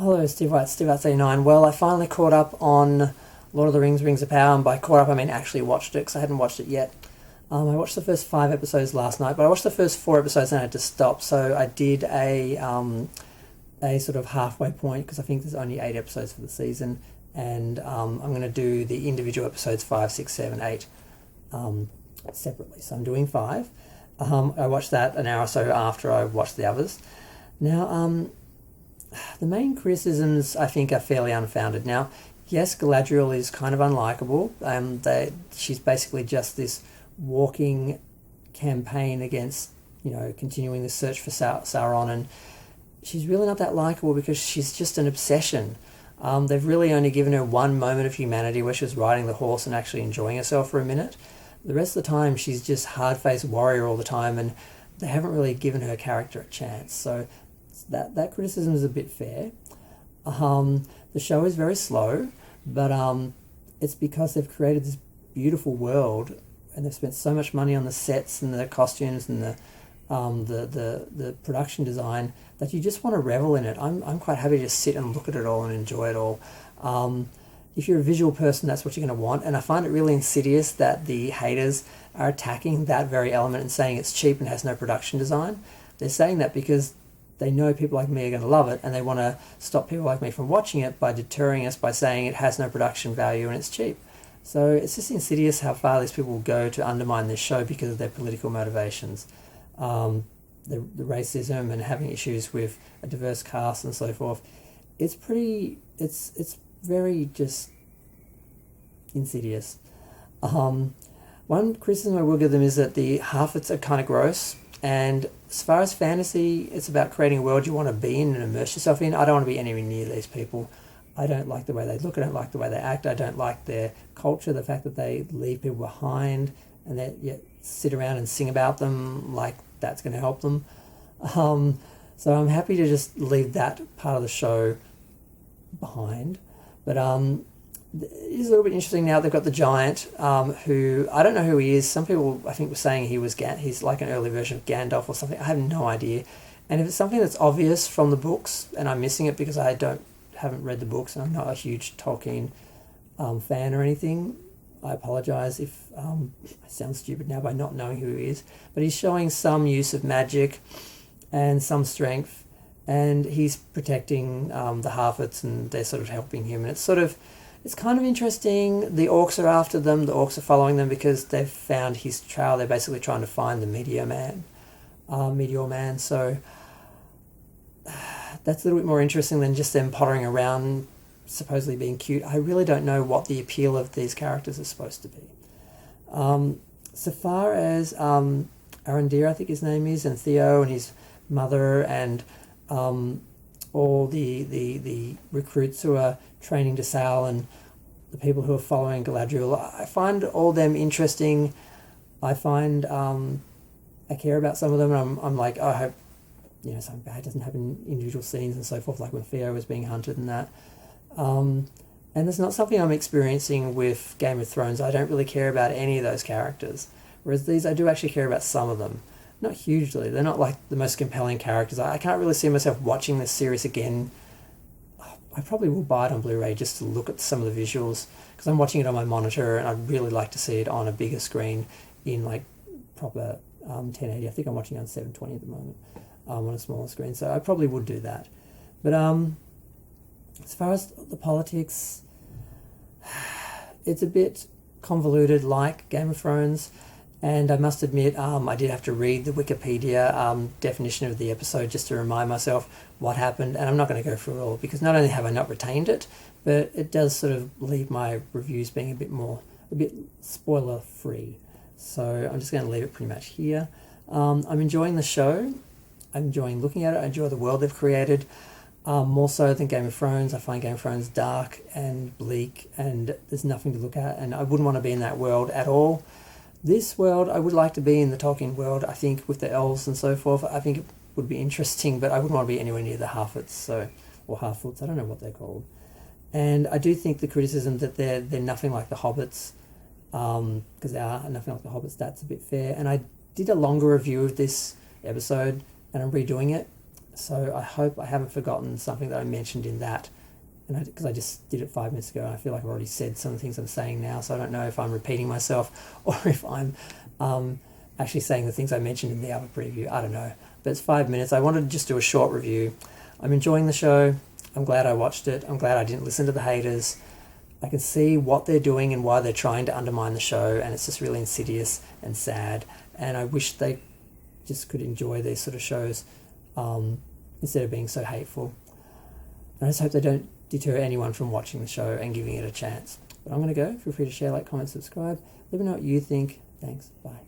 Hello, Steve White, Steve White 39. Well, I finally caught up on Lord of the Rings, Rings of Power, and by caught up I mean actually watched it because I hadn't watched it yet. I watched the first 5 episodes last night, but I watched the first 4 episodes and I had to stop. So I did a sort of halfway point because I think there's only 8 episodes for the season, and I'm going to do the individual episodes 5, 6, 7, 8 separately. So I'm doing 5. I watched that an hour or so after I watched the others. Now, the main criticisms I think are fairly unfounded. Now, yes, Galadriel is kind of unlikable. She's basically just this walking campaign against, continuing the search for Sauron, and she's really not that likable because she's just an obsession. They've really only given her one moment of humanity where she was riding the horse and actually enjoying herself for a minute. The rest of the time, she's just hard-faced warrior all the time, and they haven't really given her character a chance. So that criticism is a bit fair. The show is very slow, but it's because they've created this beautiful world and they've spent so much money on the sets and the costumes and the production design that you just want to revel in it. I'm quite happy to just sit and look at it all and enjoy it all. If you're a visual person, that's what you're going to want. And I find it really insidious that the haters are attacking that very element and saying it's cheap and has no production design. They're saying that because they know people like me are going to love it, and they want to stop people like me from watching it by deterring us by saying it has no production value and it's cheap. So it's just insidious how far these people will go to undermine this show because of their political motivations. The racism and having issues with a diverse cast and so forth. It's very just insidious. One criticism I will give them is that the Harfoots are kind of gross. And as far as fantasy, it's about creating a world you want to be in and immerse yourself in. I don't want to be anywhere near these people. I don't like the way they look. I don't like the way they act. I don't like their culture, the fact that they leave people behind and they yet sit around and sing about them like that's going to help them. So I'm happy to just leave that part of the show behind. But it is a little bit interesting now. They've got the giant, who I don't know who he is. Some people I think were saying he's like an early version of Gandalf or something. I have no idea. And if it's something that's obvious from the books and I'm missing it because I haven't read the books and I'm not a huge Tolkien fan or anything, I apologise if I sound stupid now by not knowing who he is. But he's showing some use of magic and some strength, and he's protecting the Harfoots and they're sort of helping him. And it's kind of interesting. The orcs are after them. The orcs are following them because they've found his trail. They're basically trying to find the Meteor Man. So that's a little bit more interesting than just them pottering around, supposedly being cute. I really don't know what the appeal of these characters is supposed to be. So far as Arondir, I think his name is, and Theo and his mother and all the recruits who are training to sail and the people who are following Galadriel, I find all them interesting. I find I care about some of them, and I'm like, oh, I hope something bad doesn't happen in individual scenes and so forth, like when Theo was being hunted and that. And it's not something I'm experiencing with Game of Thrones. I don't really care about any of those characters, whereas these I do actually care about some of them. Not hugely. They're not like the most compelling characters. I can't really see myself watching this series again. I probably will buy it on Blu-ray just to look at some of the visuals because I'm watching it on my monitor and I'd really like to see it on a bigger screen in like proper 1080. I think I'm watching it on 720 at the moment on a smaller screen, so I probably would do that. But as far as the politics, it's a bit convoluted like Game of Thrones. And I must admit, I did have to read the Wikipedia definition of the episode just to remind myself what happened. And I'm not going to go through it all because not only have I not retained it, but it does sort of leave my reviews being a bit spoiler free. So I'm just going to leave it pretty much here. I'm enjoying the show. I'm enjoying looking at it. I enjoy the world they've created. More so than Game of Thrones. I find Game of Thrones dark and bleak and there's nothing to look at. And I wouldn't want to be in that world at all. This world, I would like to be in the Tolkien world, I think, with the elves and so forth. I think it would be interesting, but I wouldn't want to be anywhere near the Harfoots, or Harfoots, I don't know what they're called. And I do think the criticism that they're nothing like the Hobbits, because they are nothing like the Hobbits, that's a bit fair. And I did a longer review of this episode, and I'm redoing it. So I hope I haven't forgotten something that I mentioned in that, and because I just did it 5 minutes ago, and I feel like I've already said some of the things I'm saying now, so I don't know if I'm repeating myself or if I'm actually saying the things I mentioned in the other preview. I don't know, but it's 5 minutes. I wanted to just do a short review. I'm enjoying the show. I'm glad I watched it. I'm glad I didn't listen to the haters. I can see what they're doing and why they're trying to undermine the show, and it's just really insidious and sad, and I wish they just could enjoy these sort of shows instead of being so hateful. And I just hope they don't deter anyone from watching the show and giving it a chance. But I'm going to go. Feel free to share, like, comment, subscribe. Let me know what you think. Thanks. Bye.